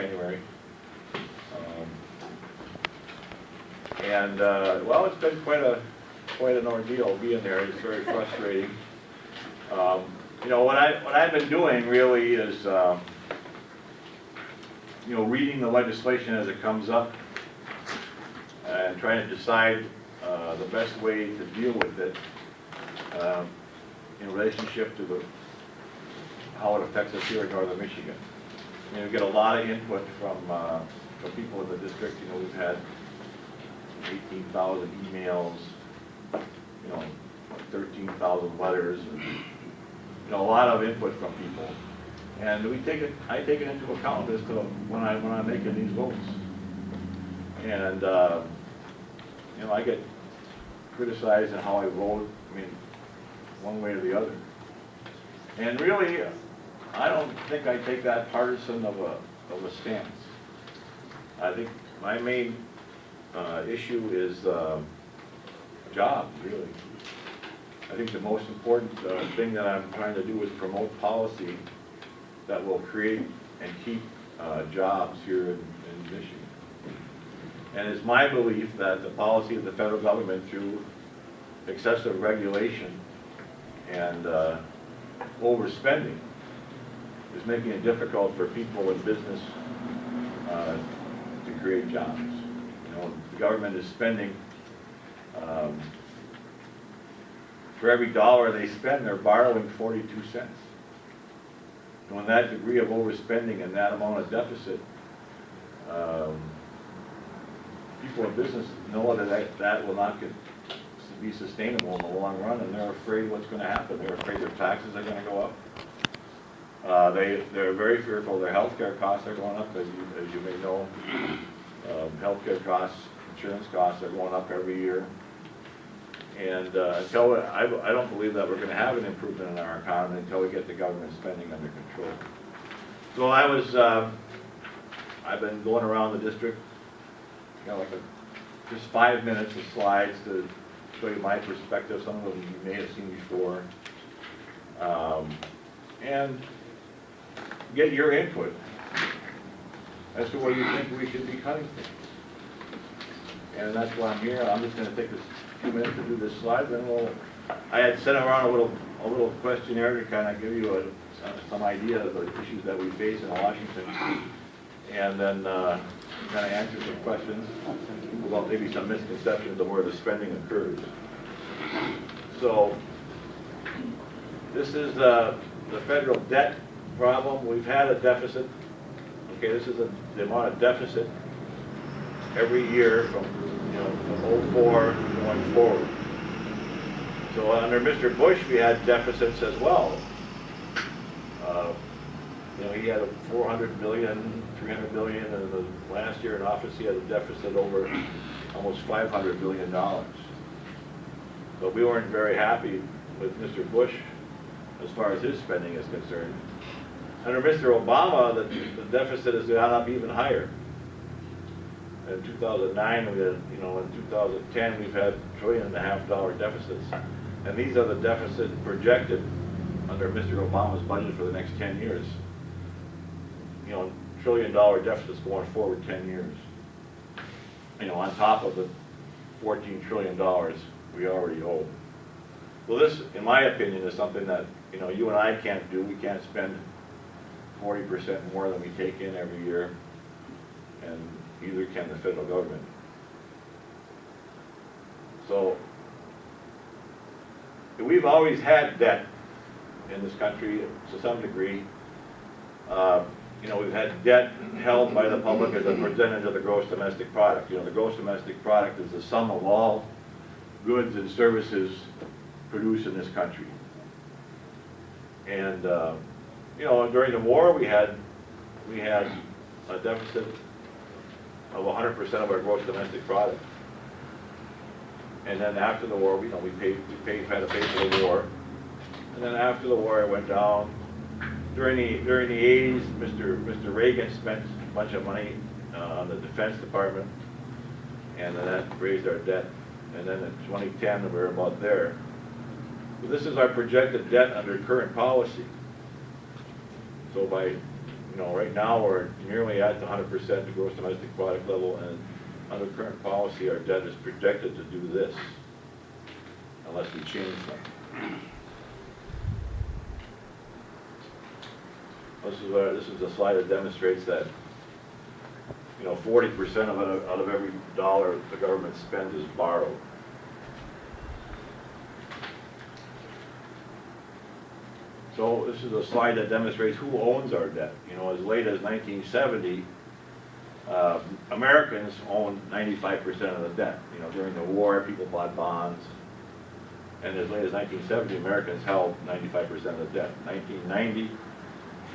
January. Well, it's been quite an ordeal being there. It's very frustrating. You know, what I've been doing really is, you know, reading the legislation as it comes up and trying to decide the best way to deal with it in relationship to how it affects us here in northern Michigan. You know, we get a lot of input from people in the district. You know, we've had 18,000 emails, you know, 13,000 letters, and, you know, a lot of input from people. And I take it into account as to when I'm making these votes. And you know, I get criticized on how I vote. I mean, one way or the other. And really, I don't think I take that partisan of a stance. I think my main issue is jobs, really. I think the most important thing that I'm trying to do is promote policy that will create and keep jobs here in Michigan. And it's my belief that the policy of the federal government through excessive regulation and overspending is making it difficult for people in business to create jobs. You know, the government is spending, for every dollar they spend, they're borrowing 42 cents. And when that degree of overspending and that amount of deficit, people in business know that will not be sustainable in the long run, and they're afraid what's going to happen. They're afraid their taxes are going to go up. They're very fearful their health care costs are going up, as you may know. Health care costs, insurance costs are going up every year. And until I don't believe that we're going to have an improvement in our economy until we get the government spending under control. So I've been going around the district, you know, like just 5 minutes of slides to show you my perspective. Some of them you may have seen before, and get your input as to what you think we should be cutting things. And that's why I'm here. I'm just going to take a few minutes to do this slide, then I had sent around a little questionnaire to kind of give you some idea of the issues that we face in Washington, and then kind of answer some questions about maybe some misconceptions of where the spending occurs. So this is the federal debt problem. We've had a deficit. Okay, this is the amount of deficit every year from from 04 going forward. So under Mr. Bush, we had deficits as well. You know, he had a 400 billion, 300 billion, and the last year in office he had a deficit over almost $500 billion. But we weren't very happy with Mr. Bush as far as his spending is concerned. Under Mr. Obama, the deficit has gone up even higher. In 2009, we had, you know, in 2010, we've had $1.5 trillion deficits. And these are the deficits projected under Mr. Obama's budget for the next 10 years. You know, $1 trillion deficits going forward 10 years. You know, on top of the $14 trillion we already owe. Well, this, in my opinion, is something that, you know, you and I can't do. We can't spend 40% more than we take in every year, and neither can the federal government. So we've always had debt in this country to some degree. You know, we've had debt held by the public as a percentage of the gross domestic product. You know, the gross domestic product is the sum of all goods and services produced in this country. And you know, during the war, we had a deficit of 100% of our gross domestic product. And then after the war, you know, we had to pay for the war. And then after the war, it went down. During the 80s, Mr. Reagan spent a bunch of money on the Defense Department, and then that raised our debt. And then in 2010, we were about there. But this is our projected debt under current policy. So by You know, right now, we're nearly at the 100% gross domestic product level, and under current policy, our debt is projected to do this, unless we change something. This is a slide that demonstrates that, you know, 40% out of every dollar the government spends is borrowed. So this is a slide that demonstrates who owns our debt. You know, as late as 1970, Americans owned 95% of the debt. You know, during the war, people bought bonds. And as late as 1970, Americans held 95% of the debt. 1990,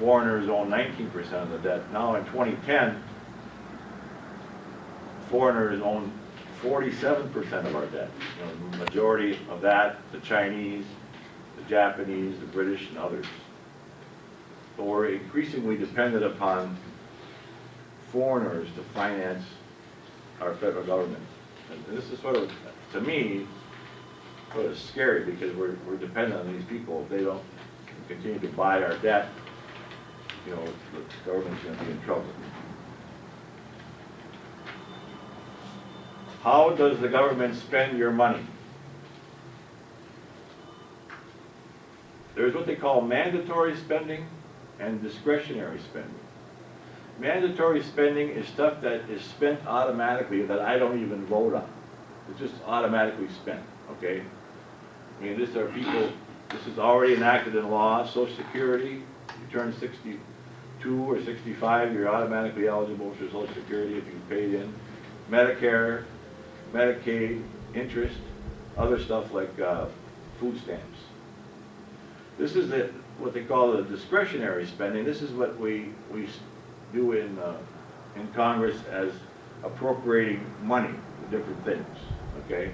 foreigners owned 19% of the debt. Now in 2010, foreigners own 47% of our debt. You know, the majority of that, the Chinese, the Japanese, the British, and others. So we're increasingly dependent upon foreigners to finance our federal government. And this is sort of, to me, sort of scary, because we're dependent on these people. If they don't continue to buy our debt, you know, the government's going to be in trouble. How does the government spend your money? There's what they call mandatory spending and discretionary spending. Mandatory spending is stuff that is spent automatically that I don't even vote on. It's just automatically spent, okay? I mean, these are people, this is already enacted in law. Social Security, you turn 62 or 65, you're automatically eligible for Social Security if you paid in. Medicare, Medicaid, interest, other stuff like food stamps. This is what they call the discretionary spending. This is what we do in Congress as appropriating money for different things, okay?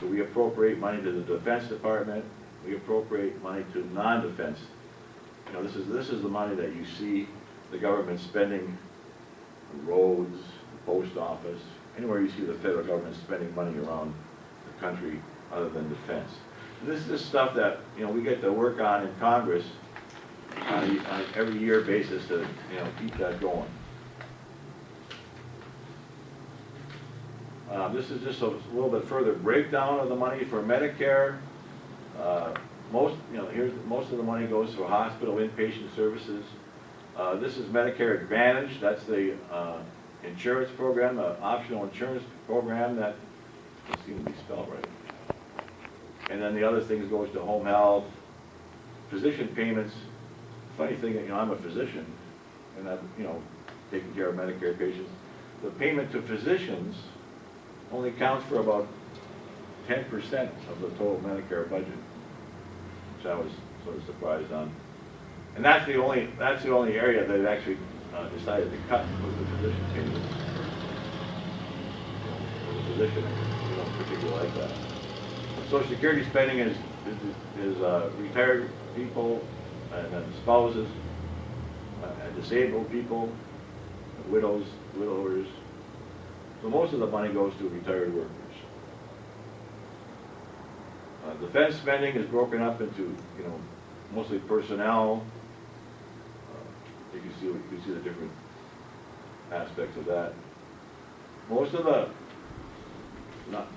So we appropriate money to the Defense Department, we appropriate money to non-defense. You know, this is the money that you see the government spending on roads, the post office, anywhere you see the federal government spending money around the country other than defense. This is stuff that, you know, we get to work on in Congress on an every year basis to, you know, keep that going. This is just a little bit further breakdown of the money for Medicare. Most of the money goes for hospital inpatient services. This is Medicare Advantage. That's the insurance program, the optional insurance program that doesn't seem to be spelled right. And then the other things goes to home health, physician payments. Funny thing, you know, I'm a physician, and I'm, you know, taking care of Medicare patients. The payment to physicians only counts for about 10% of the total Medicare budget, which I was sort of surprised on. And that's the only area they've actually decided to cut was the physician payments. The physician, you know, particularly like that. Social Security spending is retired people and then spouses, and disabled people, widows, widowers. So most of the money goes to retired workers. Defense spending is broken up into, you know, mostly personnel. You can see the different aspects of that. Most of the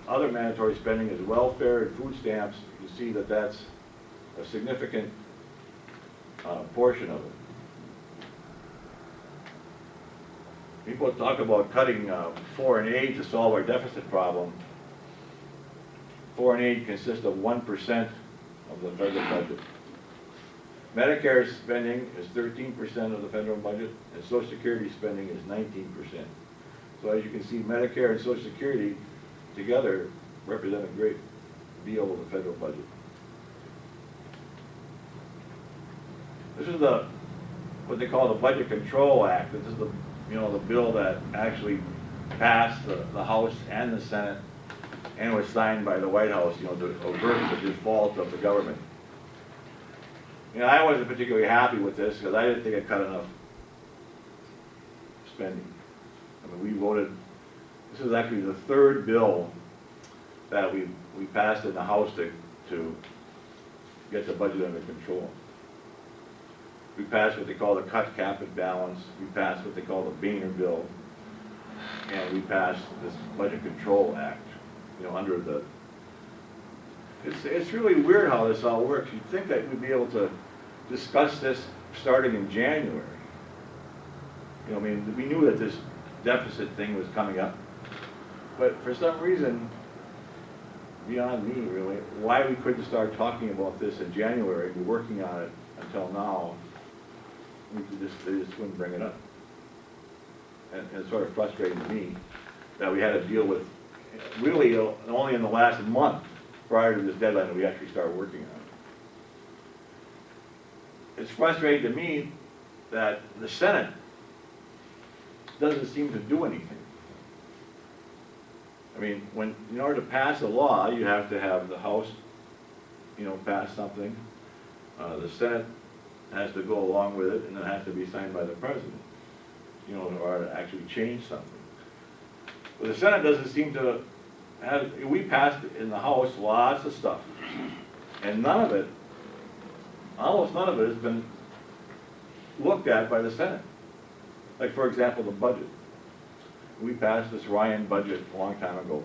other mandatory spending is welfare and food stamps. You see that that's a significant portion of it. People talk about cutting foreign aid to solve our deficit problem. Foreign aid consists of 1% of the federal budget. Medicare spending is 13% of the federal budget, and Social Security spending is 19%. So as you can see, Medicare and Social Security together represent a great deal of the federal budget. This is what they call the Budget Control Act. This is the bill that actually passed the House and the Senate and was signed by the White House, to avert the default of the government. I wasn't particularly happy with this because I didn't think it cut enough spending. I mean, we voted, this is actually the third bill that we passed in the House to get the budget under control. We passed what they call the cut cap and balance. We passed what they call the Boehner bill. And we passed this Budget Control Act, you know, under the, it's really weird how this all works. You'd think that we'd be able to discuss this starting in January. You know, I mean, we knew that this deficit thing was coming up, but for some reason, beyond me really, why we couldn't start talking about this in January, we're working on it until now, they just wouldn't bring it up. And it sort of frustrated me that we had to deal with, really only in the last month prior to this deadline that we actually started working on it. It's frustrating to me that the Senate doesn't seem to do anything. I mean, in order to pass a law, you have to have the House, you know, pass something. The Senate has to go along with it, and it has to be signed by the President, you know, in order to actually change something. But the Senate doesn't seem to have, we passed in the House lots of stuff, and none of it, almost none of it has been looked at by the Senate. Like, for example, the budget. We passed this Ryan budget a long time ago.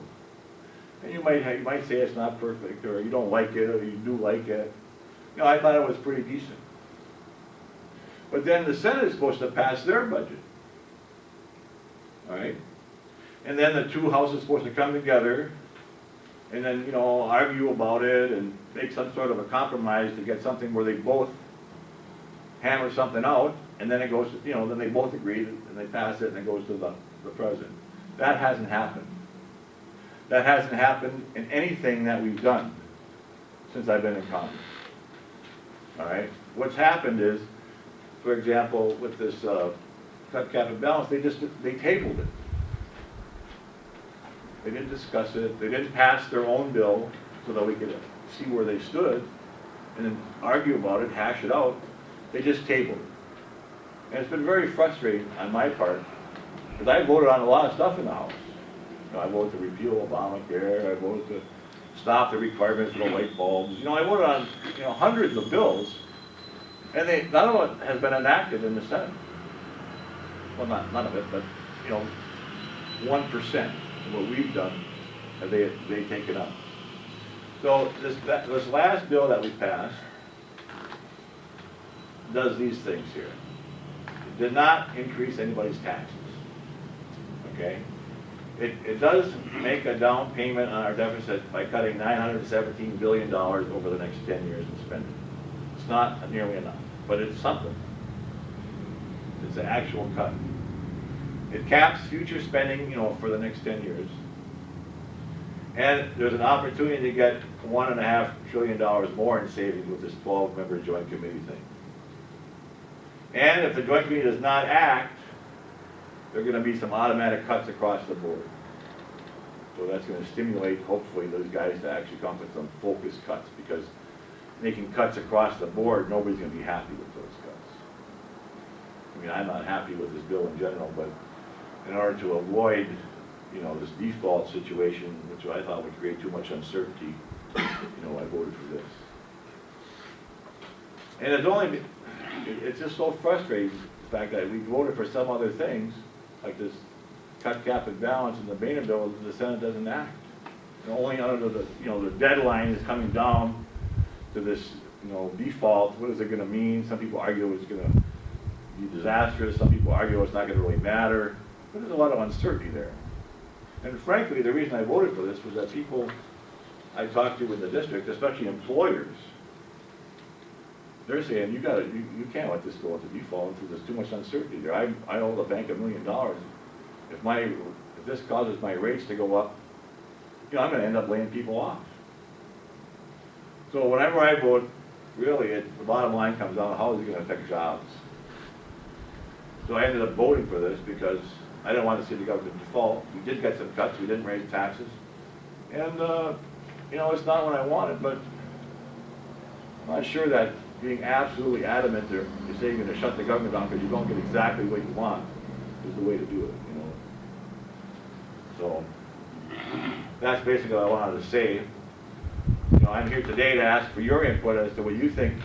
And you might say it's not perfect, or you don't like it, or you do like it. You know, I thought it was pretty decent. But then the Senate is supposed to pass their budget. All right? And then the two houses are supposed to come together and then, you know, argue about it and make some sort of a compromise to get something where they both hammer something out, and then it goes, you know, then they both agree and they pass it and it goes to the President. That hasn't happened. That hasn't happened in anything that we've done since I've been in Congress. All right? What's happened is, for example, with this cut cap and balance, they tabled it. They didn't discuss it. They didn't pass their own bill so that we could see where they stood and then argue about it, hash it out. They just tabled it. And it's been very frustrating on my part, because I voted on a lot of stuff in the House. You know, I voted to repeal Obamacare. I voted to stop the requirements for the light bulbs. You know, I voted on, you know, hundreds of bills, and none of it has been enacted in the Senate. Well, not none of it, but, you know, 1% of what we've done have they taken up. So this last bill that we passed does these things here. It did not increase anybody's taxes. Okay? It does make a down payment on our deficit by cutting $917 billion over the next 10 years in spending. It's not nearly enough, but it's something. It's an actual cut. It caps future spending, you know, for the next 10 years. And there's an opportunity to get $1.5 trillion more in savings with this 12-member joint committee thing. And if the joint committee does not act, there are going to be some automatic cuts across the board. So that's going to stimulate, hopefully, those guys to actually come up with some focused cuts, because making cuts across the board, nobody's going to be happy with those cuts. I mean, I'm not happy with this bill in general, but in order to avoid, you know, this default situation, which I thought would create too much uncertainty, you know, I voted for this. And it's just so frustrating, the fact that we voted for some other things, like this cut cap and balance in the Boehner bill, the Senate doesn't act. And only under the, you know, the deadline is coming down to this, you know, default. What is it going to mean? Some people argue it's going to be disastrous. Some people argue it's not going to really matter. But there's a lot of uncertainty there. And frankly, the reason I voted for this was that people I talked to in the district, especially employers, they're saying, you can't let this go into default until there's too much uncertainty there. I owe the bank $1 million. If this causes my rates to go up, you know, I'm going to end up laying people off. So whenever I vote, really, the bottom line comes down to how is it going to affect jobs. So I ended up voting for this because I didn't want to see the government default. We did get some cuts. We didn't raise taxes. And, you know, it's not what I wanted, but I'm not sure that being absolutely adamant to say you're going to shut the government down because you don't get exactly what you want is the way to do it, you know. So that's basically what I wanted to say. You know, I'm here today to ask for your input as to what you think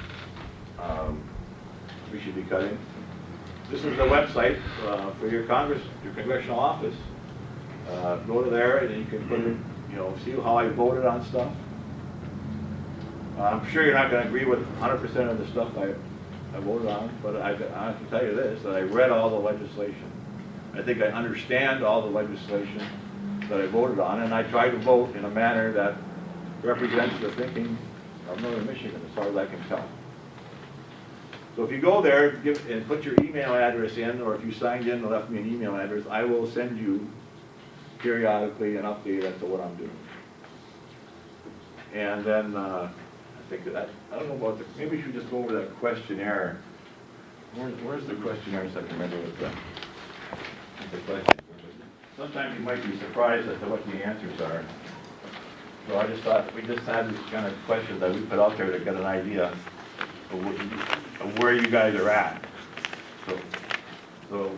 we should be cutting. This is the website for your congressional office. Go to there and you can put in, see how I voted on stuff. I'm sure you're not going to agree with 100% of the stuff I voted on, but I can tell you this, that I read all the legislation. I think I understand all the legislation that I voted on, and I try to vote in a manner that represents the thinking of Northern Michigan, as far as I can tell. So if you go there and put your email address in, or if you signed in and left me an email address, I will send you periodically an update as to what I'm doing. And then I think that, I don't know about maybe we should just go over that questionnaire. Where's the questionnaire so I can remember what the question. Sometimes you might be surprised as to what the answers are. So I just thought we just had these kind of questions that we put out there to get an idea of where you guys are at. So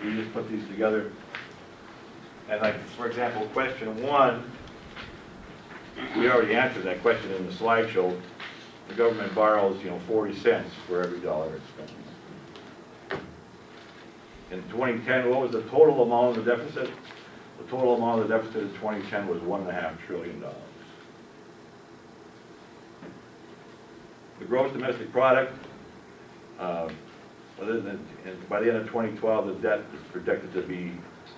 we just put these together. And like, for example, question 1, we already answered that question in the slideshow. The government borrows, 40 cents for every dollar it's spending. In 2010, what was the total amount of the deficit? The total amount of the deficit in 2010 was $1.5 trillion. The gross domestic product, by the end of 2012, the debt is projected to be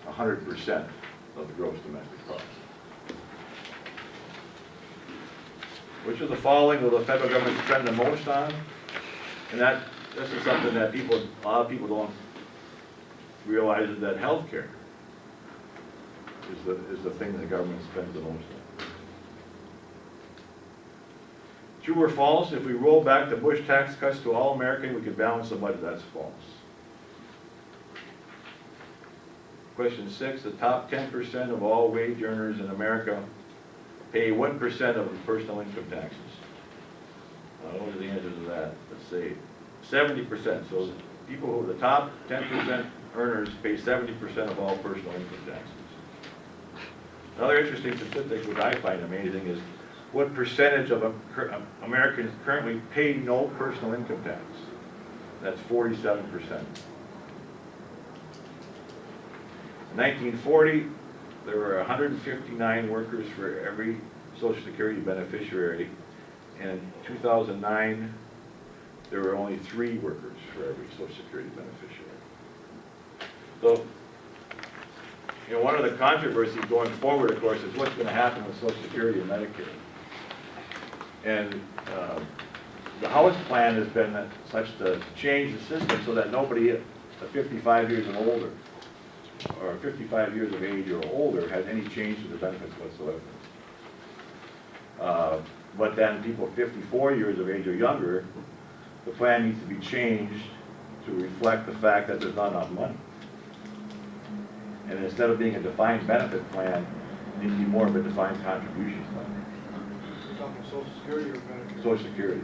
100% of the gross domestic product. Which of the following will the federal government spend the most on? And this is something that a lot of people don't realize, is that health care is the thing that the government spends the most on. True or false, if we roll back the Bush tax cuts to all Americans, we could balance the budget. That's false. Question 6, the top 10% of all wage earners in America pay 1% of the personal income taxes. What are the answers to that? Let's say 70%. So people who are the top 10% earners pay 70% of all personal income taxes. Another interesting statistic which I find amazing is what percentage of Americans currently pay no personal income tax? That's 47%. In 1940, there were 159 workers for every Social Security beneficiary, and in 2009, there were only 3 workers for every Social Security beneficiary. So, one of the controversies going forward, of course, is what's going to happen with Social Security and Medicare. And the House plan has been such to change the system so that nobody at 55 years and older, or 55 years of age or older, has any change to the benefits whatsoever. But then people 54 years of age or younger, the plan needs to be changed to reflect the fact that there's not enough money. And instead of being a defined benefit plan, it needs to be more of a defined contributions plan. You're talking Social Security or Medicare? Social Security.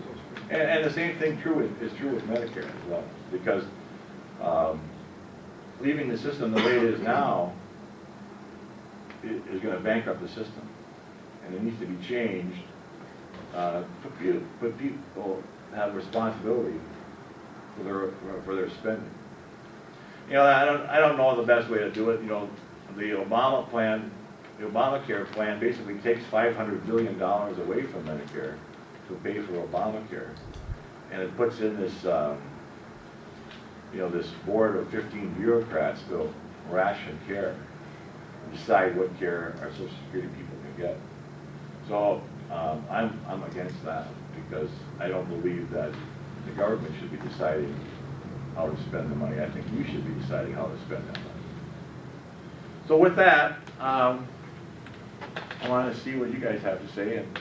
And the same thing is true with Medicare as well, because leaving the system the way it is now is going to bankrupt the system, and it needs to be changed. Put people have responsibility for their spending. I don't know the best way to do it. The Obamacare plan basically takes $500 billion away from Medicare to pay for Obamacare, and it puts in this, this board of 15 bureaucrats to ration care and decide what care our Social Security people can get. So I'm against that, because I don't believe that the government should be deciding how to spend the money. I think we should be deciding how to spend that money. So with that, I want to see what you guys have to say and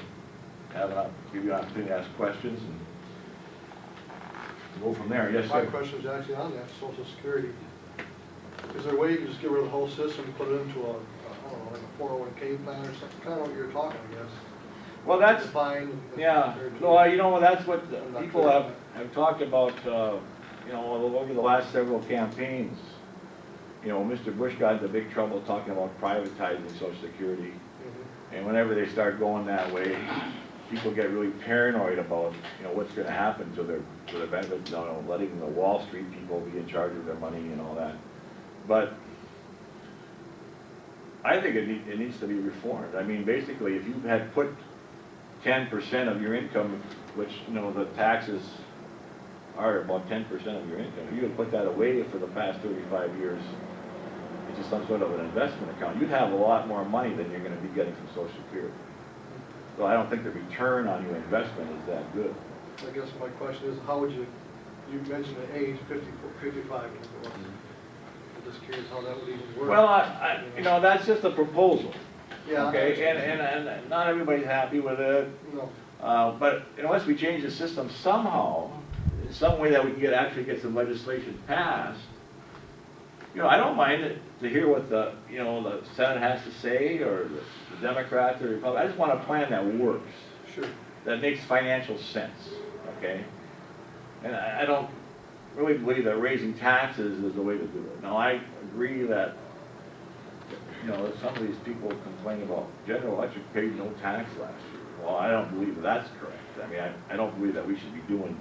give you an opportunity to ask questions and go from there. Yes, My sir. question is actually on that, Social Security. Is there a way you can just get rid of the whole system, put it into a 401k plan or something? Kind of what you're talking, I guess. Well, that's, Defined. yeah. So, that's what people have talked about, over the last several campaigns. Mr. Bush got into big trouble talking about privatizing Social Security. And whenever they start going that way, people get really paranoid about, you know, what's gonna happen to their benefits, you know, letting the Wall Street people be in charge of their money and all that. But I think it needs to be reformed. I mean, basically, if you had put 10% of your income, which, you know, the taxes are about 10% of your income, if you had put that away for the past 35 years into some sort of an investment account, you'd have a lot more money than you're gonna be getting from Social Security. So I don't think the return on your investment is that good. I guess my question is, how would you mentioned the age, 55, I think it was. I'm just curious how that would even work. Well, you know, that's just a proposal. Yeah. Okay, and not everybody's happy with it. No. But unless we change the system somehow, some way that we can actually get some legislation passed, you know, I don't mind it to hear what the Senate has to say, or the Democrats or Republicans. I just want a plan that works. Sure. That makes financial sense, okay? And I don't really believe that raising taxes is the way to do it. Now, I agree that, you know, some of these people complain about General Electric paid no tax last year. Well, I don't believe that's correct. I mean, I don't believe that we should be doing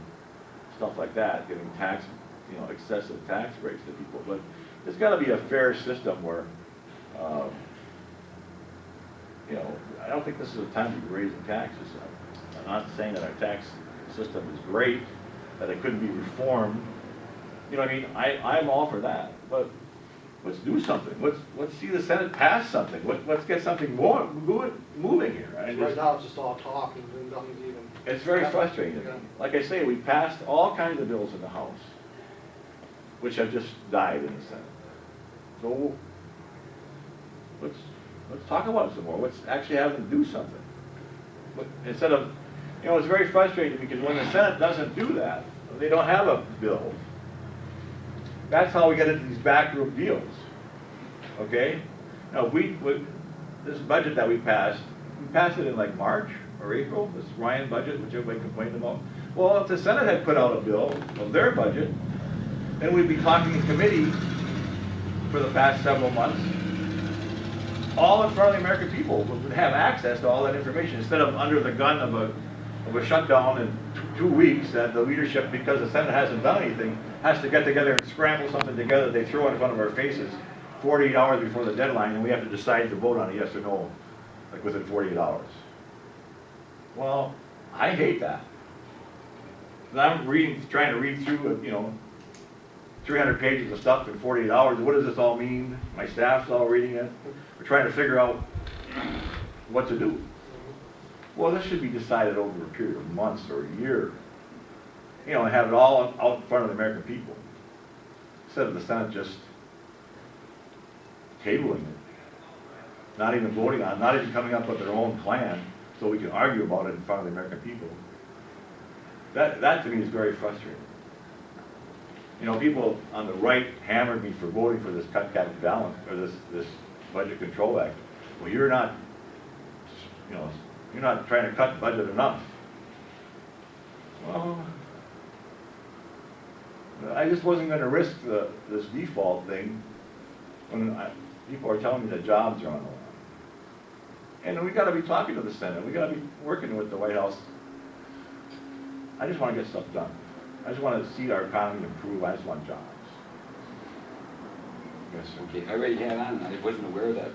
stuff like that, giving tax, you know, excessive tax breaks to people. But there's got to be a fair system where, you know, I don't think this is a time to be raising taxes. I'm not saying that our tax system is great, that it couldn't be reformed. You know what I mean? I'm all for that, but let's do something. Let's see the Senate pass something. Let's get something more moving here. Right now, it's just all talk and nothing's even. It's very frustrating. Yeah. Like I say, we passed all kinds of bills in the House, which have just died in the Senate. So let's talk about it some more. Let's actually have them do something. But instead of, you know, it's very frustrating because when the Senate doesn't do that, they don't have a bill. That's how we get into these backroom deals. Okay? Now, this budget that we passed it in like March or April, this Ryan budget, which everybody complained about. Well, if the Senate had put out a bill of their budget, then we'd be talking in committee for the past several months, all in front of the American people would have access to all that information instead of under the gun of a shutdown in 2 weeks that the leadership, because the Senate hasn't done anything, has to get together and scramble something together they throw in front of our faces 48 hours before the deadline, and we have to decide to vote on it, yes or no, like within 48 hours. Well, I hate that. 'Cause I'm trying to read through, you know, 300 pages of stuff in 48 hours. What does this all mean? My staff's all reading it. We're trying to figure out what to do. Well, this should be decided over a period of months or a year. You know, and have it all out in front of the American people. Instead of the Senate just tabling it. Not even voting on it, not even coming up with their own plan so we can argue about it in front of the American people. That to me is very frustrating. You know, people on the right hammered me for voting for this cut cap balance, or this Budget Control Act. Well, you're not, you know, you're not trying to cut budget enough. Well, I just wasn't going to risk this default thing when people are telling me that jobs are on the line. And we got to be talking to the Senate. We got to be working with the White House. I just want to get stuff done. I just want to see our economy improve. I just want jobs. Yes, sir. Okay, I already had on, I wasn't aware that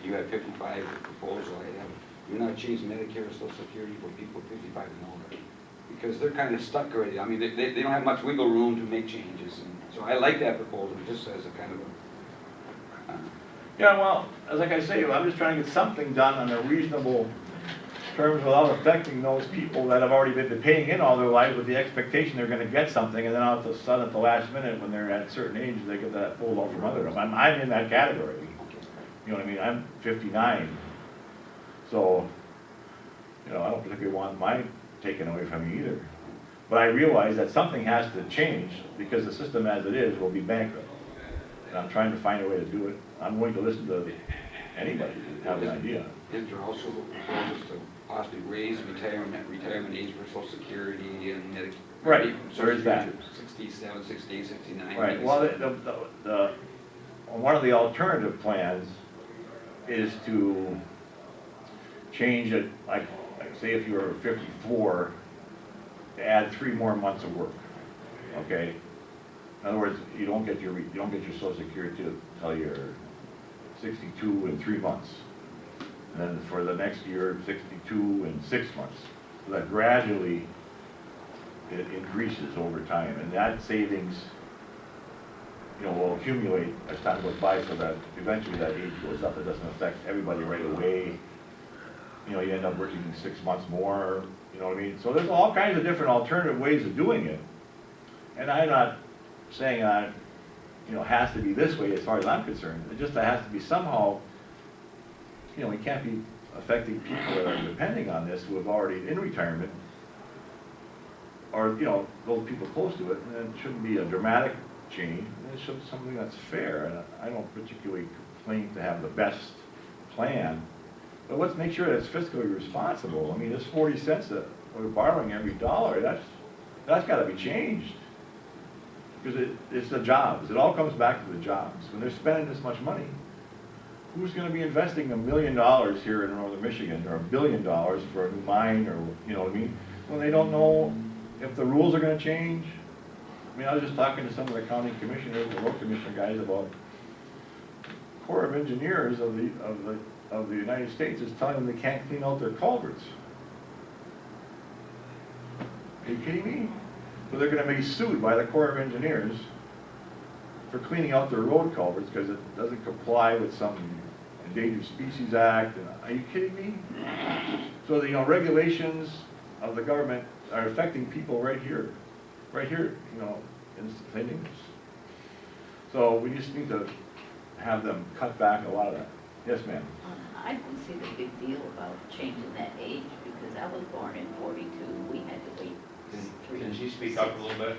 you had 55 proposal. You're not changing Medicare or Social Security for people 55 and older. Because they're kind of stuck already. I mean, they don't have much wiggle room to make changes. And so I like that proposal, just as a kind of a... Yeah, well, like I say, I'm just trying to get something done on a reasonable terms without affecting those people that have already been paying in all their lives with the expectation they're going to get something, and then all of a sudden at the last minute when they're at a certain age, they get that pulled off from under them. I'm in that category. You know what I mean? I'm 59. So, you know, I don't particularly want mine taken away from me either. But I realize that something has to change because the system as it is will be bankrupt. And I'm trying to find a way to do it. I'm willing to listen to anybody who has an idea. Is there also proposals to possibly raise retirement age for Social Security and Medicare? Right, there is that. 67, 68, 69. Right, well, one of the alternative plans is to change it, like say if you were 54, to add 3 more months of work, okay? In other words, you don't get your Social Security until you're 62 in 3 months. And then for the next year, 62 in 6 months. So that gradually, it increases over time, and that savings, will accumulate as time goes by, so that eventually that age goes up. It doesn't affect everybody right away. You end up working 6 months more, you know what I mean? So there's all kinds of different alternative ways of doing it. And I'm not saying that, has to be this way as far as I'm concerned. It just has to be somehow, we can't be affecting people that are depending on this who have already in retirement, or, those people close to it, and it shouldn't be a dramatic change. It should be something that's fair, and I don't particularly complain to have the best plan, but let's make sure that it's fiscally responsible. I mean, this 40 cents that we're borrowing every dollar, that's gotta be changed. Because it's the jobs. It all comes back to the jobs. When they're spending this much money, who's gonna be investing $1 million here in northern Michigan, or $1 billion for a new mine, or, you know what I mean? When they don't know if the rules are gonna change. I mean, I was just talking to some of the county commissioners, the road commissioner guys, about Corps of Engineers of the United States is telling them they can't clean out their culverts. Are you kidding me? So they're gonna be sued by the Corps of Engineers for cleaning out their road culverts because it doesn't comply with some Endangered Species Act. Are you kidding me? So the regulations of the government are affecting people right here, in St. Ignace. So we just need to have them cut back a lot of that. Yes, ma'am. I don't see the big deal about changing that age, because I was born in 42, we had to wait 3. Can she speak up a little bit?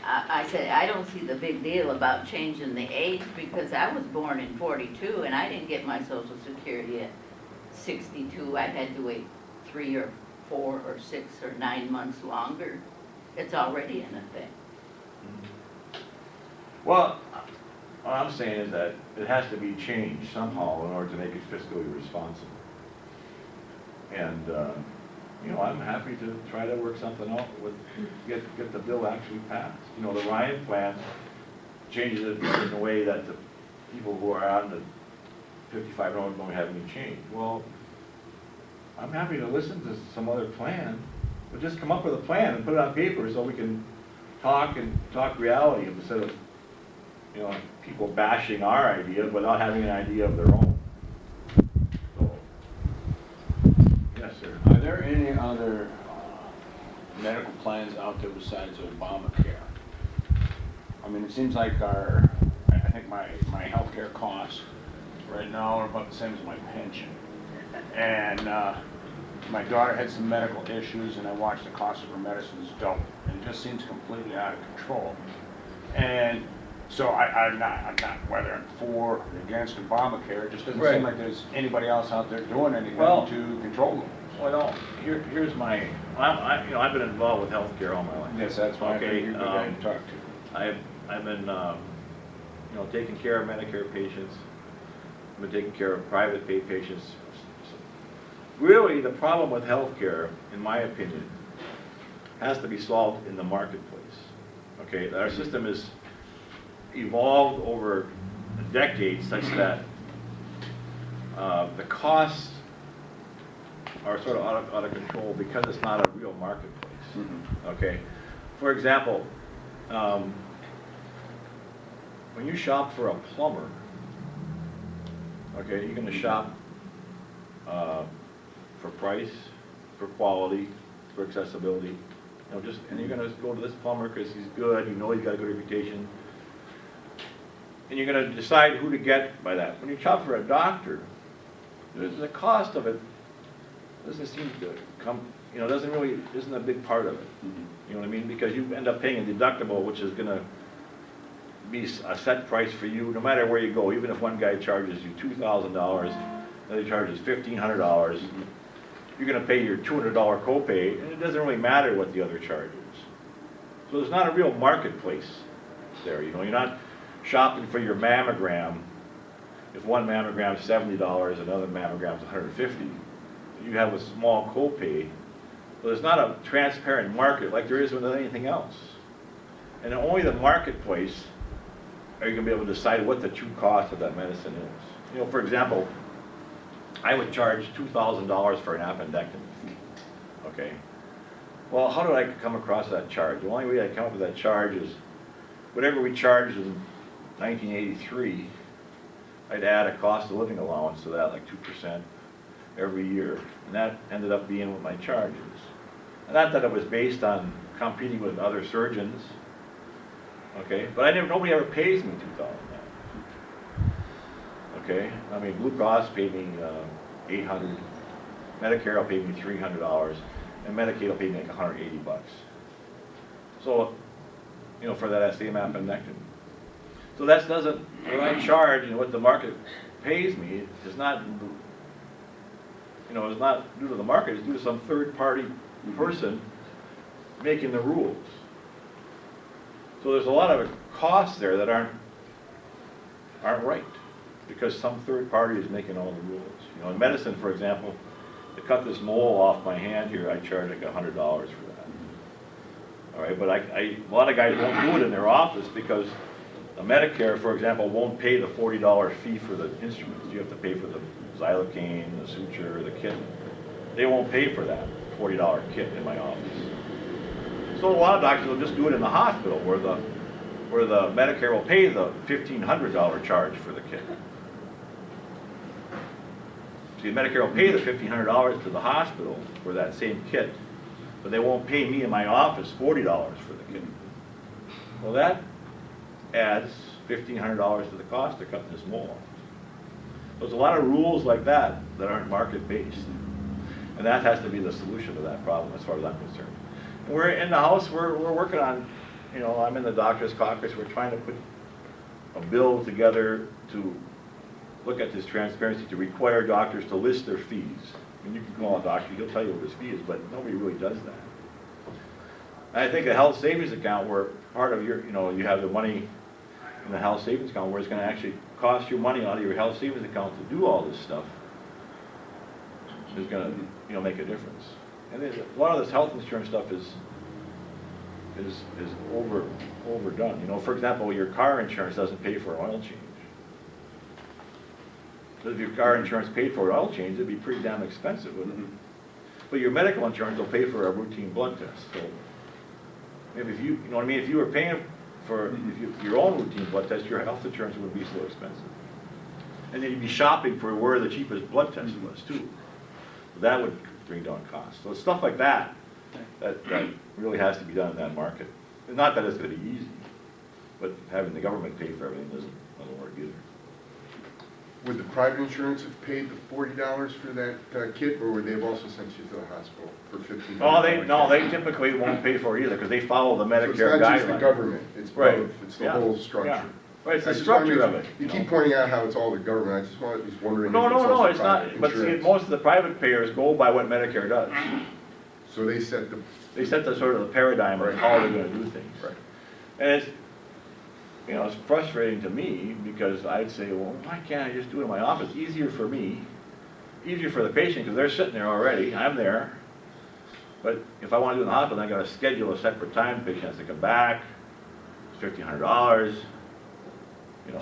I said, I don't see the big deal about changing the age, because I was born in 42, and I didn't get my Social Security at 62. I had to wait 3 or 4 or 6 or 9 months longer. It's already in effect. Well, what I'm saying is that it has to be changed somehow in order to make it fiscally responsible. And, I'm happy to try to work something out with, get the bill actually passed. The Ryan plan changes it in a way that the people who are on the 55 don't have any change. Well, I'm happy to listen to some other plan, but just come up with a plan and put it on paper so we can talk reality instead of, people bashing our idea without having an idea of their own. So, yes, sir. Are there any other medical plans out there besides Obamacare? I mean, it seems like I think my healthcare costs right now are about the same as my pension. And my daughter had some medical issues, and I watched the cost of her medicines double. And it just seems completely out of control. And so I'm not whether I'm for or against Obamacare. It just doesn't Right. seem like there's anybody else out there doing anything Well, to control them. Well, here's my, I've been involved with healthcare all my life. Yes, that's why I Okay, think you're a good guy to talk to. I've been, taking care of Medicare patients. I've been taking care of private pay patients. Really, the problem with healthcare, in my opinion, has to be solved in the marketplace. Okay, our system is evolved over decades such that the costs are sort of out of control because it's not a real marketplace. Mm-hmm. Okay, for example, when you shop for a plumber, okay, you're going to shop for price, for quality, for accessibility. And you're going to go to this plumber because he's good. He's got a good reputation. And you're going to decide who to get by that. When you shop for a doctor, the cost of it doesn't seem to come, isn't a big part of it. Mm-hmm. You know what I mean? Because you end up paying a deductible, which is going to be a set price for you, no matter where you go. Even if one guy charges you $2,000, another charges $1,500, you're going to pay your $200 copay, and it doesn't really matter what the other charges. So there's not a real marketplace there. You're not shopping for your mammogram. If one mammogram is $70, another mammogram is $150. You have a small copay So there's not a transparent market like there is with anything else. And only the marketplace are you gonna be able to decide what the true cost of that medicine is. You know, for example, I would charge $2,000 for an appendectomy, okay? Well, how do I come across that charge? The only way I come up with that charge is whatever we charged in 1983, I'd add a cost of living allowance to that, like 2% every year. And that ended up being what my charge is. And not that it was based on competing with other surgeons, okay? But nobody ever pays me $2,000. Okay, I mean, Blue Cross paid me $800, Medicare will pay me $300, and Medicaid will pay me like $180. So, you know, for that same appendectomy. So that doesn't, what I charge and what the market pays me is not, you know, is not due to the market, it's due to some third-party person making the rules. So there's a lot of costs there that aren't right, because some third party is making all the rules. You know, in medicine, for example, to cut this mole off my hand here, I charge like $100 for that. All right, but a lot of guys won't do it in their office because the Medicare, for example, won't pay the $40 fee for the instruments. You have to pay for the xylocaine, the suture, the kit. They won't pay for that $40 kit in my office. So a lot of doctors will just do it in the hospital where the Medicare will pay the $1,500 charge for the kit. See, Medicare will pay the $1,500 to the hospital for that same kit, but they won't pay me in my office $40 for the kit. Well, that adds $1,500 to the cost of cutting this mole off. There's a lot of rules like that that aren't market-based, and that has to be the solution to that problem as far as I'm concerned. And we're in the House, we're working on, you know, I'm in the Doctors Caucus, we're trying to put a bill together to look at this transparency, to require doctors to list their fees. I mean, you can call a doctor, he'll tell you what his fee is, but nobody really does that. And I think a health savings account where part of your, you know, you have the money in the health savings account where it's going to actually cost you money out of your health savings account to do all this stuff is going to, you know, make a difference. And a lot of this health insurance stuff is overdone. You know, for example, your car insurance doesn't pay for an oil change. So if your car insurance paid for an oil change, it'd be pretty damn expensive, wouldn't it? But your medical insurance will pay for a routine blood test. So maybe if you know what I mean, if you were paying for your own routine blood test, your health insurance would be so expensive. And then you'd be shopping for where the cheapest blood test was too. So that would bring down costs. So it's stuff like that really has to be done in that market. And not that it's going to be easy, but having the government pay for everything doesn't work either. Would the private insurance have paid the $40 for that kit, or would they have also sent you to the hospital for $15? Oh, they typically won't pay for it either because they follow the Medicare guidelines. So it's not just the government, it's both, it's the whole structure. Yeah. Right, it's the structure of it. You keep pointing out how it's all the government, I just was wondering. No, it's not, but see, most of the private payers go by what Medicare does. So they set the sort of the paradigm of how they're gonna do things. Right. And it's, you know, it's frustrating to me because I'd say, well, why can't I just do it in my office? Easier for me, easier for the patient because they're sitting there already, I'm there. But if I want to do it in the hospital, I gotta schedule a separate time, the patient has to come back, it's $1,500, you know.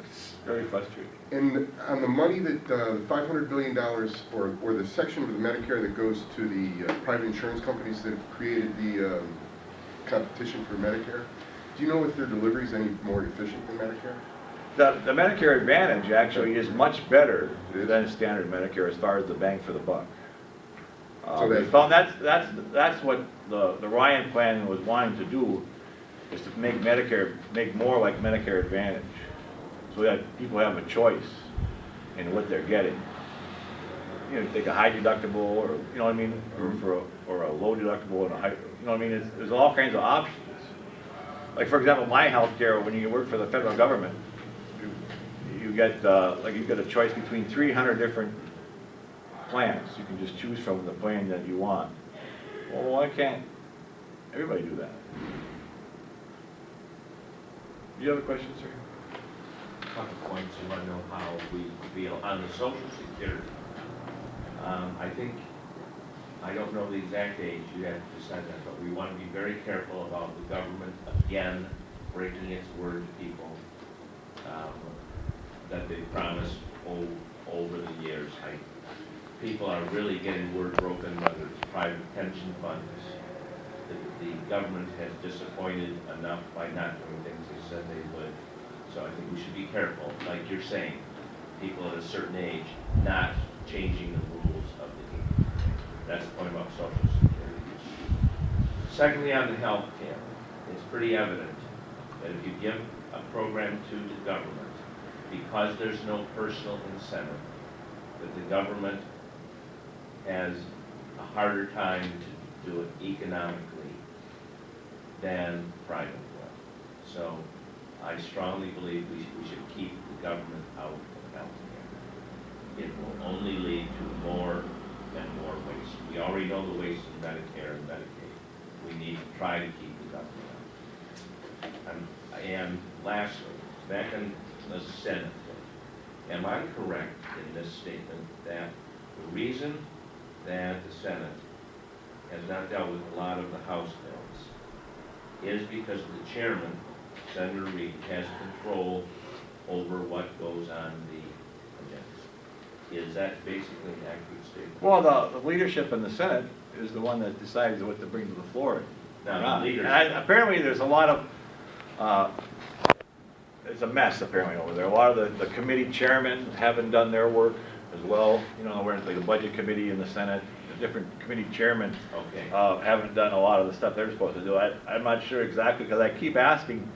It's very frustrating. And on the money that, the $500 billion, or the section of the Medicare that goes to the private insurance companies that have created the competition for Medicare, do you know if their delivery is any more efficient than Medicare? The Medicare Advantage actually is much better than standard Medicare as far as the bang for the buck. So We found that's what the Ryan plan was wanting to do, is to make Medicare, make more like Medicare Advantage, so that people have a choice in what they're getting. You know, you take a high deductible, or, you know what I mean, or a low deductible and a high, you know what I mean, there's all kinds of options. Like, for example, my health care, when you work for the federal government, you get, like, you get a choice between 300 different plans. You can just choose from the plan that you want. Well, why can't everybody do that? Do you have a question, sir? Couple points, you want to know how we feel on the Social Security. I think, I don't know the exact age, you have to decide that, but we want to be very careful about the government, again, breaking its word to people, that they promised over the years. People are really getting word broken, whether it's private pension funds. The government has disappointed enough by not doing things they said they would. So I think we should be careful, like you're saying, people at a certain age not changing the rules of the game. That's the point about Social Security. Secondly, on the health care, it's pretty evident that if you give a program to the government, because there's no personal incentive, that the government has a harder time to do it economically than private will. So I strongly believe we should keep the government out of health care. It will only lead to more and more waste. We already know the waste in Medicare and Medicaid. We need to try to keep the government out. And lastly, back in the Senate, am I correct in this statement that the reason that the Senate has not dealt with a lot of the House bills is because the chairman, Senator Reid, has control over what goes on the agenda? Is that basically an accurate statement? Well, the leadership in the Senate is the one that decides what to bring to the floor. Now, the leadership. And apparently there's a lot of, it's a mess apparently over there. A lot of the committee chairmen haven't done their work as well. You know, where like the budget committee in the Senate, the different committee chairmen Okay. haven't done a lot of the stuff they're supposed to do. I'm not sure exactly, because I keep asking,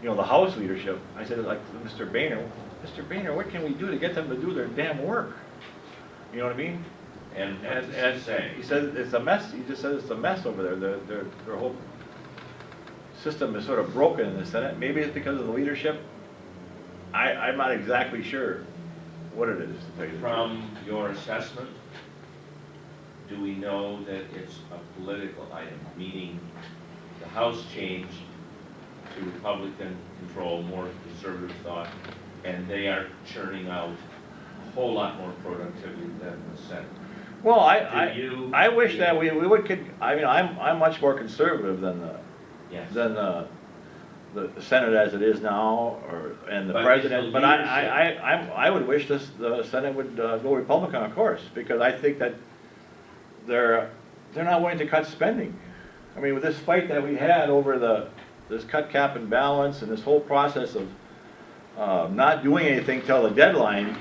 you know, the House leadership. I said, like, Mr. Boehner, what can we do to get them to do their damn work? You know what I mean? And what does he say? He said it's a mess. He just said it's a mess over there. Their whole system is sort of broken in the Senate. Maybe it's because of the leadership. I'm not exactly sure what it is, to tell you the truth. From your assessment, do we know that it's a political item, meaning the House changed to Republican control, more conservative thought, and they are churning out a whole lot more productivity than the Senate? Well, Do I wish that we would, I mean, I'm much more conservative than Yes. the Senate as it is now, and the But president. is the But I would wish the Senate would go Republican, of course, because I think that they're not willing to cut spending. I mean, with this fight that we had over this cut, cap, and balance, and this whole process of not doing anything till the deadline,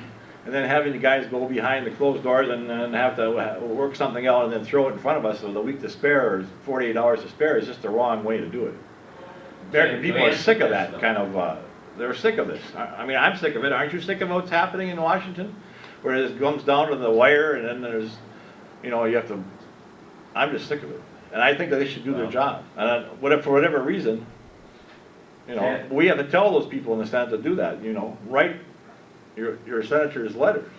and then having the guys go behind the closed doors and then have to work something out and then throw it in front of us with a week to spare or 48 hours to spare is just the wrong way to do it. American people are sick of that kind of, they're sick of this. I mean, I'm sick of it. Aren't you sick of what's happening in Washington? Where it comes down to the wire and then there's, you know, you have to, I'm just sick of it. And I think that they should do their job. And for whatever reason, you know, we have to tell those people in the Senate to do that, you know, write your senator's letters.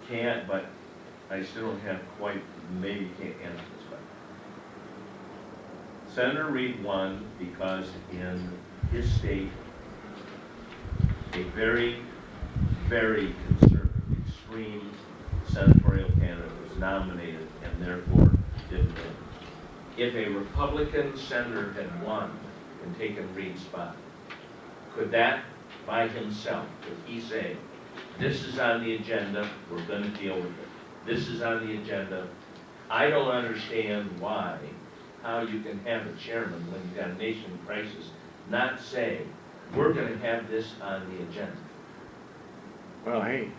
Can't, but I still don't have quite, maybe you can't answer this way. Senator Reid won because in his state, a very, very conservative, extreme senatorial candidate was nominated and therefore didn't win. If a Republican senator had won and taken Reid's spot, could that by himself, could he say, this is on the agenda, we're going to deal with it. This is on the agenda. I don't understand how you can have a chairman when you've got a nation in crisis not say, we're going to have this on the agenda. Well, hey,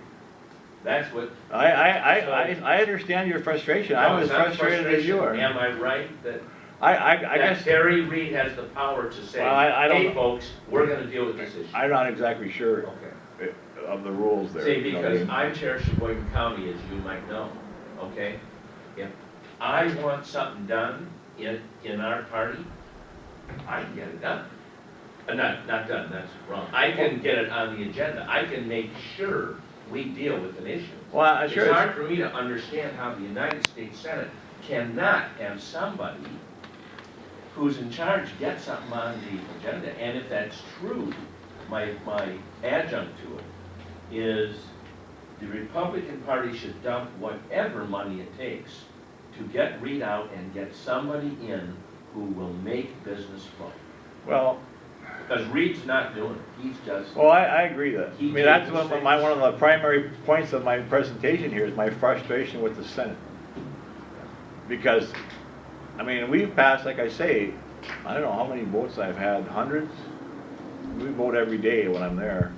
That's what. I understand your frustration. No, I'm as it's not frustrated as you are. Am I right that I that guess, Terry Reid has the power to say, Well, I don't hey, know. folks, we're going to deal with this issue? I'm not exactly sure Okay. of the rules there. See, you know what I because mean? I'm Chair of Sheboygan County, as you might know, okay? If I want something done in our party, I can get it done. Not done, that's wrong. I can get it on the agenda. I can make sure we deal with an issue. Well, I'm sure It's it's- hard for me to understand how the United States Senate cannot have somebody who's in charge get something on the agenda. And if that's true, my adjunct to it is The Republican Party should dump whatever money it takes to get Reed out and get somebody in who will make business flow. Well, Because Reed's not doing it, he's just. well, I agree that, I He mean, that's takes one the of one of the primary points of my presentation here is my frustration with the Senate. Because, I mean, we've passed, like I say, I don't know how many votes I've had, hundreds? We vote every day when I'm there.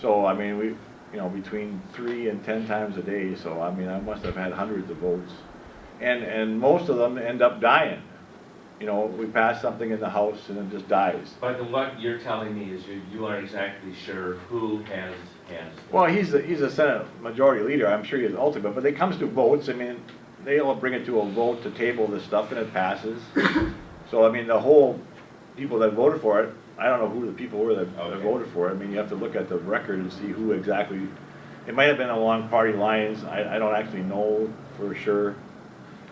So, I mean, we, you know, between 3 and 10 times a day, so, I mean, I must have had hundreds of votes. And most of them end up dying. You know, we pass something in the House and it just dies. But what you're telling me is you aren't exactly sure who has. Well, he's a Senate Majority Leader, I'm sure he is ultimate, but it comes to votes, I mean, they'll bring it to a vote to table this stuff and it passes. So, I mean, the whole people that voted for it, I don't know who the people were that Okay. voted for it. I mean, you have to look at the record and see who exactly, it might have been along party lines, I don't actually know for sure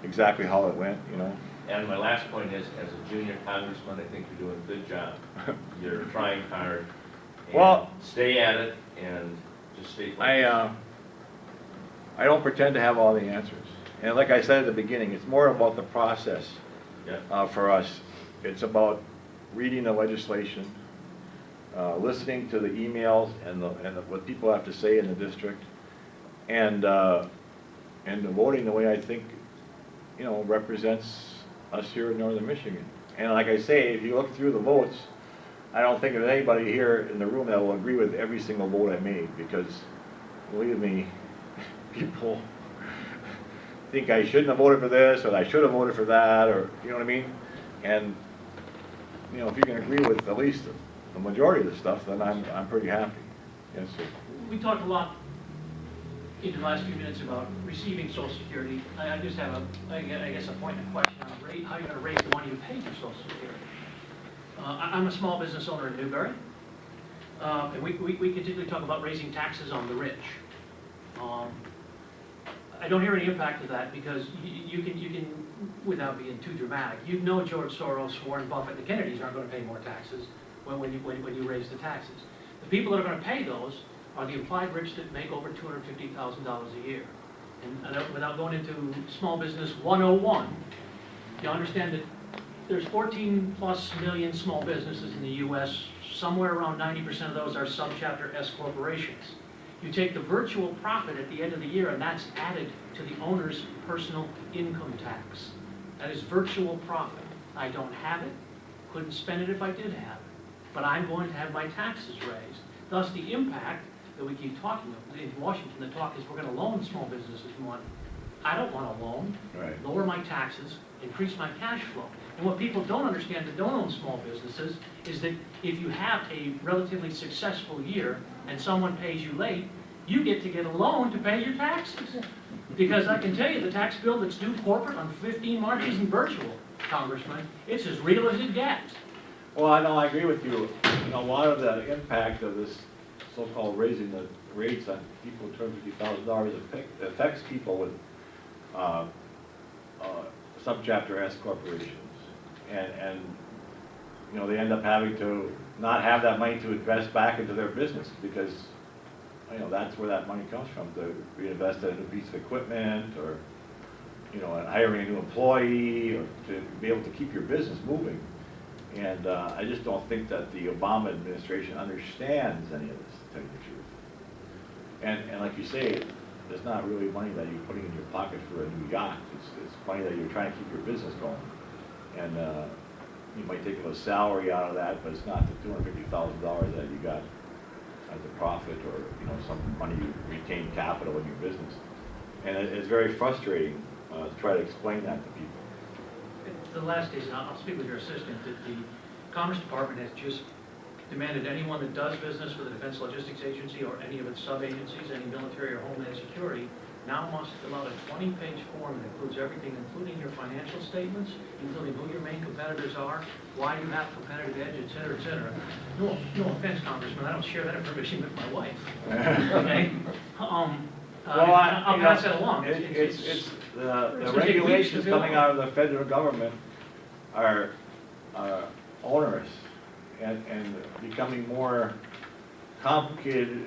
exactly how it went, you know. And my last point is, as a junior congressman, I think you're doing a good job. You're trying hard. And Well- stay at it and just stay focused. I don't pretend to have all the answers. And like I said at the beginning, it's more about the process Yeah. for us. It's about reading the legislation, listening to the emails and what people have to say in the district, and voting the way I think, you know, represents us here in northern Michigan. And like I say, if you look through the votes, I don't think there's anybody here in the room that will agree with every single vote I made, because believe me, people think I shouldn't have voted for this, or I should have voted for that, or, you know what I mean? And, you know, if you can agree with at least the majority of the stuff, then I'm pretty happy. Yes, sir. We talked a lot in the last few minutes about receiving Social Security. I just have I guess a point and a question on how you're going to raise the money to pay for Social Security. I'm a small business owner in Newbury, and we continually talk about raising taxes on the rich. I don't hear any impact of that because you can, without being too dramatic, you know George Soros, Warren Buffett, and the Kennedys aren't going to pay more taxes when you raise the taxes. The people that are going to pay those are the implied rich that make over $250,000 a year. And without going into small business 101, you understand that there's 14+ million small businesses in the U.S. Somewhere around 90% of those are subchapter S corporations. You take the virtual profit at the end of the year, and that's added to the owner's personal income tax. That is virtual profit. I don't have it, couldn't spend it if I did have it, but I'm going to have my taxes raised. Thus, the impact that we keep talking of in Washington, the talk is we're going to loan small businesses money. I don't want to loan, Right. lower my taxes, increase my cash flow. And what people don't understand that don't own small businesses is that if you have a relatively successful year and someone pays you late, you get to get a loan to pay your taxes. Because I can tell you, the tax bill that's due corporate on 15 March isn't virtual, Congressman. It's as real as it gets. Well, I know, I agree with you. You know, a lot of the impact of this so-called raising the rates on people with $250,000 affects people with subchapter S corporations. And, you know, they end up having to not have that money to invest back into their business because, you know, that's where that money comes from, to reinvest in a new piece of equipment or, you know, hiring a new employee or to be able to keep your business moving. And I just don't think that the Obama administration understands any of this, to tell you the truth. And like you say, it's not really money that you're putting in your pocket for a new yacht. It's money that you're trying to keep your business going. And you might take a salary out of that, but it's not the $250,000 that you got as a profit or, you know, some money you retain capital in your business. And it's very frustrating to try to explain that to people. The last is, and I'll speak with your assistant, that the Commerce Department has just demanded anyone that does business with the Defense Logistics Agency or any of its sub-agencies, any military or homeland security, now must fill out a 20-page form that includes everything, including your financial statements, including who your main competitors are, why you have competitive edge, et cetera, et cetera. No offense, Congressman, I don't share that information with my wife. Okay? I'll pass that along. It's the gonna take weeks to regulations fill coming out. out of the federal government are onerous and becoming more complicated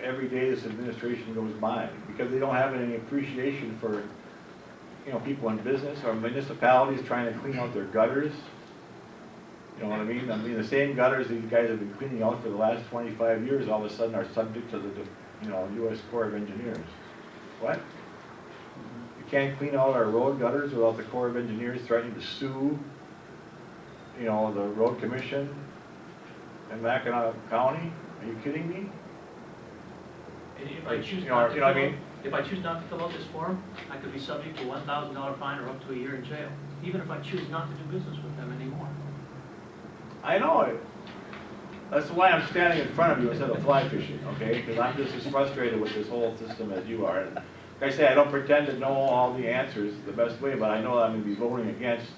every day this administration goes by, because they don't have any appreciation for, you know, people in business or municipalities trying to clean out their gutters. You know what I mean? I mean, the same gutters these guys have been cleaning out for the last 25 years, all of a sudden are subject to the, you know, U.S. Corps of Engineers. What? You can't clean out our road gutters without the Corps of Engineers threatening to sue, you know, the road commission in Mackinac County? Are you kidding me? And if I choose You know not to what I fill mean? out, if I choose not to fill out this form, I could be subject to $1,000 fine or up to a year in jail, even if I choose not to do business with them anymore. I know it. That's why I'm standing in front of you instead of fly fishing, okay? Because I'm just as frustrated with this whole system as you are. And like I say, I don't pretend to know all the answers the best way, but I know I'm going to be voting against,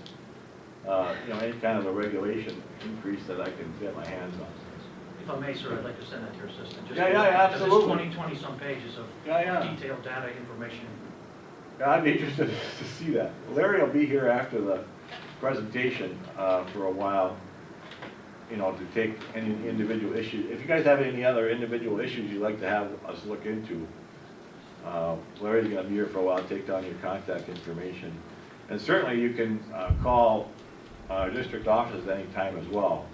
you know, any kind of a regulation increase that I can get my hands on. If I may, sir, I'd like to send that to your assistant. Just Yeah, because absolutely. It's 20-some pages of Yeah. detailed data information. Yeah, I'd be interested to see that. Larry will be here after the presentation for a while, you know, to take any individual issue. If you guys have any other individual issues you'd like to have us look into, Larry's gonna be here for a while, take down your contact information. And certainly you can call district offices any time as well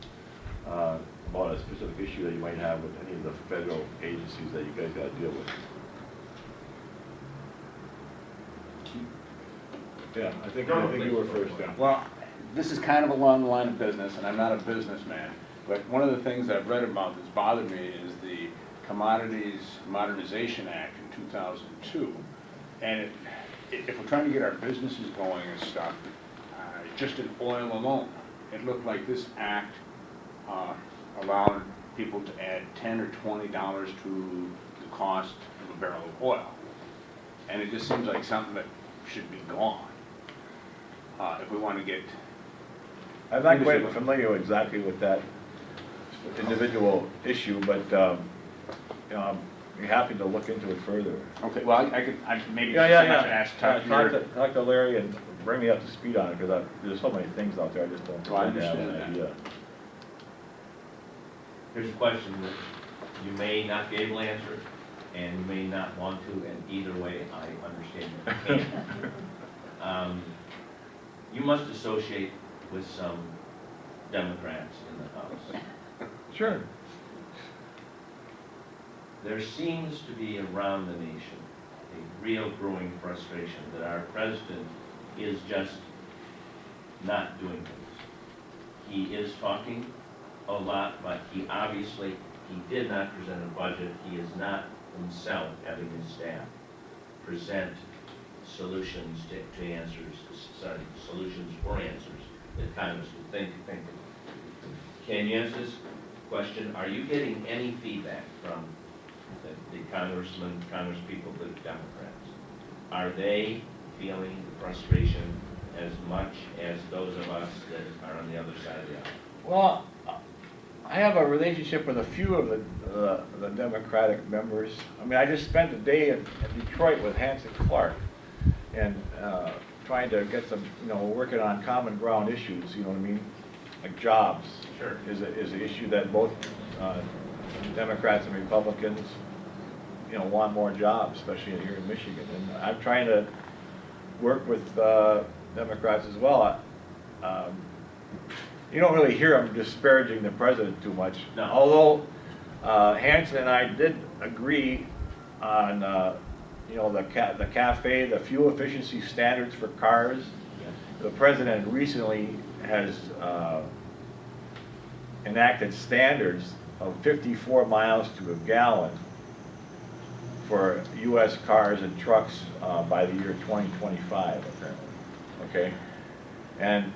about a specific issue that you might have with any of the federal agencies that you guys gotta deal with. Yeah, I think you were first, yeah. Well, this is kind of along the line of business, and I'm not a businessman, but one of the things I've read about that's bothered me is the Commodities Modernization Act in 2002. And if we're trying to get our businesses going and stuff, just in oil alone, it looked like this act allowed people to add $10 or $20 to the cost of a barrel of oil. And it just seems like something that should be gone if we want to get... I'm not quite familiar exactly with that individual issue, but you know, I'm happy to look into it further. Okay, well, I could maybe Yeah. ask Talk to Larry and bring me up to speed on it, because there's so many things out there I just don't Well, I have understand an that. idea. Here's a question that you may not be able to answer, and you may not want to, and either way, I understand that you can't. You must associate with some Democrats in the House. Sure. There seems to be around the nation a real growing frustration that our president is just not doing things. He is talking a lot, but he did not present a budget. He is not himself having his staff present solutions to answers, solutions for answers that Congress would think of. Can you answer this question? Are you getting any feedback from the congressmen, congresspeople, the Democrats? Are they feeling the frustration as much as those of us that are on the other side of the aisle? Well, I have a relationship with a few of the Democratic members. I mean, I just spent a day in Detroit with Hanson Clark and trying to get some, you know, working on common ground issues, you know what I mean? Like jobs. Sure. Is an issue that both Democrats and Republicans, you know, want more jobs, especially here in Michigan. And I'm trying to work with Democrats as well. You don't really hear them disparaging the president too much. No. Although Hanson and I did agree on, you know, the CAFE, the fuel efficiency standards for cars. Yes. The president recently has enacted standards of 54 miles to a gallon for U.S. cars and trucks by the year 2025, apparently. Okay? And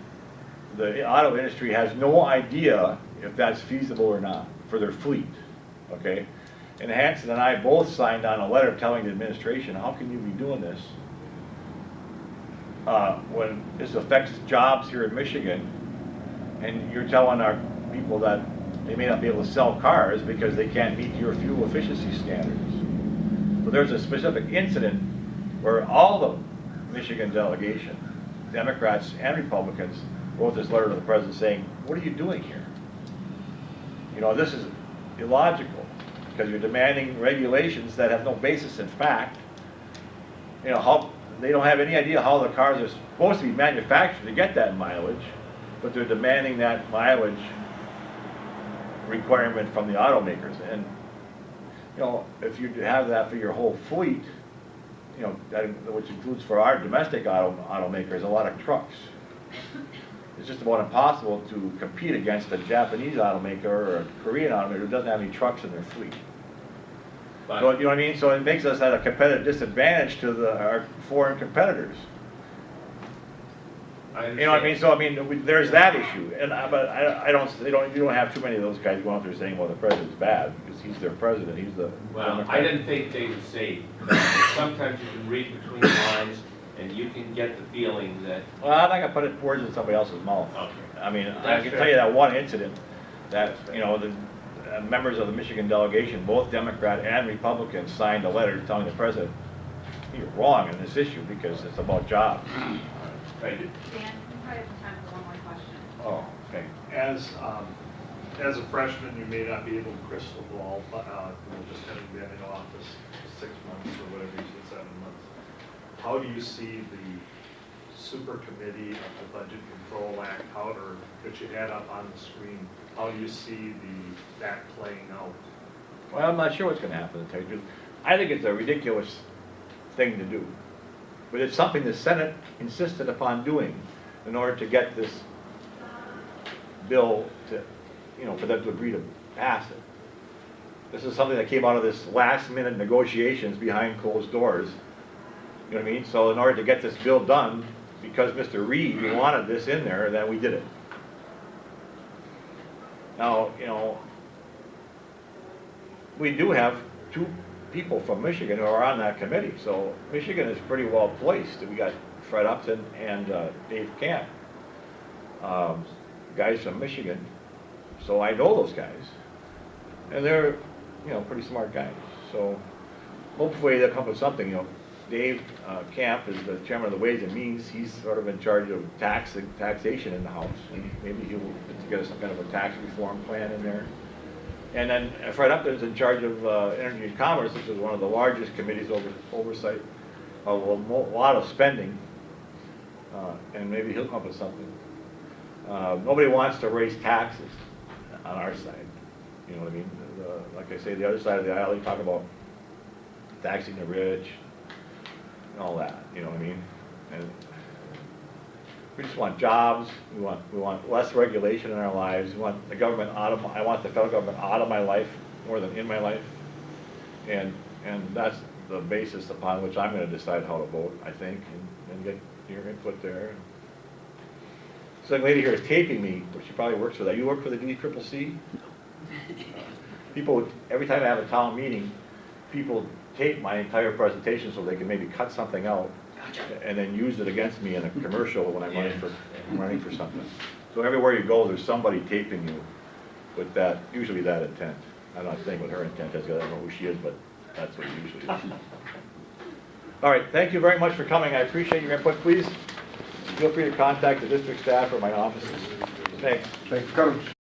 the auto industry has no idea if that's feasible or not for their fleet. Okay? And Hanson and I both signed on a letter telling the administration, how can you be doing this when this affects jobs here in Michigan, and you're telling our people that they may not be able to sell cars because they can't meet your fuel efficiency standards. So there's a specific incident where all the Michigan delegation, Democrats and Republicans, wrote this letter to the president saying, what are you doing here? You know, this is illogical. because you're demanding regulations that have no basis in fact. You know, how, they don't have any idea how the cars are supposed to be manufactured to get that mileage, but they're demanding that mileage requirement from the automakers. And, you know, if you have that for your whole fleet, you know, that, which includes for our domestic automakers, a lot of trucks. It's just about impossible to compete against a Japanese automaker or a Korean automaker who doesn't have any trucks in their fleet. So, you know what I mean? So it makes us at a competitive disadvantage to our foreign competitors. You know what I mean? So I mean, there's that issue, and but you don't have too many of those guys going out there saying, well, the president's bad because he's their president. He's the. Well, I didn't think they would say that. Sometimes you can read between the lines, and you can get the feeling that. Well, I'm not gonna put words in somebody else's mouth. Okay. I mean, I That's can fair. tell you that one incident that, you know, the members of the Michigan delegation, both Democrat and Republican, signed a letter telling the president, you're wrong in this issue because it's about jobs. Thank you. Dan, you probably have time for one more question. Oh, okay. As a freshman, you may not be able to crystal ball, but, just having been in office 6 months or whatever you said, 7 months. How do you see the super committee of the Budget Control Act, that you had up on the screen, how do you see that playing out? Well, I'm not sure what's gonna happen, to tell you the truth. I think it's a ridiculous thing to do. But it's something the Senate insisted upon doing in order to get this bill to, you know, for them to agree to pass it. This is something that came out of this last-minute negotiations behind closed doors. You know what I mean? So in order to get this bill done, because Mr. Reed wanted this in there, then we did it. Now, you know, we do have 2 people from Michigan who are on that committee, so Michigan is pretty well placed. We got Fred Upton and Dave Camp, guys from Michigan, so I know those guys, and they're, you know, pretty smart guys. So hopefully they'll come up with something. You know, Dave Camp is the chairman of the Ways and Means. He's sort of in charge of taxation in the House, and maybe he'll put together some kind of a tax reform plan in there. And then Fred Upton's in charge of Energy and Commerce, which is one of the largest committees oversight of a lot of spending, and maybe he'll come up with something. Nobody wants to raise taxes on our side, you know what I mean? Like I say, the other side of the aisle, you talk about taxing the rich, and all that, you know what I mean? And we just want jobs. We want less regulation in our lives. We want the government out of. I want the federal government out of my life more than in my life, and that's the basis upon which I'm going to decide how to vote. I think, and get your input there. So the lady here is taping me, but she probably works for that. You work for the DCCC? People, every time I have a town meeting, people tape my entire presentation so they can maybe cut something out and then use it against me in a commercial when I'm running for something. So everywhere you go, there's somebody taping you with that, usually that intent. I'm not saying what her intent is, because I don't know who she is, but that's what it usually is. All right, thank you very much for coming. I appreciate your input. Please feel free to contact the district staff or my offices. Thanks. Thanks for coming.